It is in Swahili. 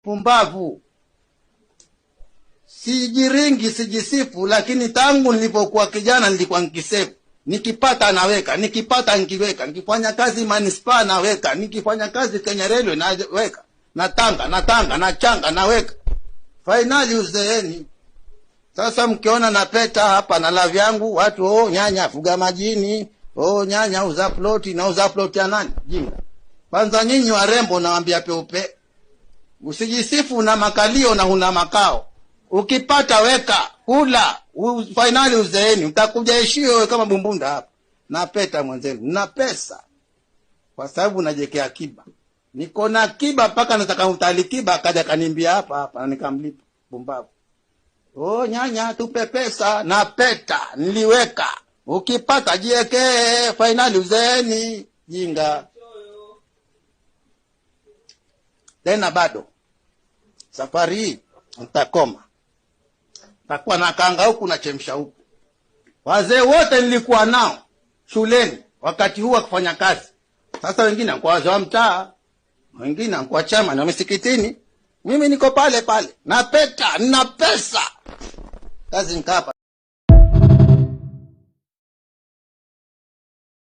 Pumbavu. Sijiringi, sijisifu, lakini tangu nilipokuwa kijana nilikuwa nikisefu. Nikipata naweka, nikipata nikiweka, nikifanya kazi manispaa naweka, nikifanya kazi Kenya Railway naweka, natanga, nachanga, naweka. Finali uzeeni. Sasa mkiona napeta hapa na love yangu, watu nyanya fuga majini, nyanya uza ploti, na uza ploti ya nani? Jinga. Kwanza nyinyi warembo nawaambia peupe. Usijisifu na makalio na huna makao. Ukipata weka, kula, finali uzeeni, utakuja ishio kama bumbunda hapa. Napeta mwenzenu, na pesa. Kwa sababu najekea akiba. Niko na akiba mpaka nataka utali kiba akaja kaniambia hapa na nikamlipa bumbavu. Nyanya tupe pesa, na peta niliweka. Ukipata jieke, finali uzeeni, jinga. Tena bado safari hii nitakoma. Takuwa na kanga huku na chemsha huku. Wazee wote nilikuwa nao shuleni wakati huo kufanya kazi. Sasa wengine kwa wazee wa mtaa, wengine kwa chama na msikitini. Mimi niko pale pale. Na peta, na pesa. Kazi nikapa.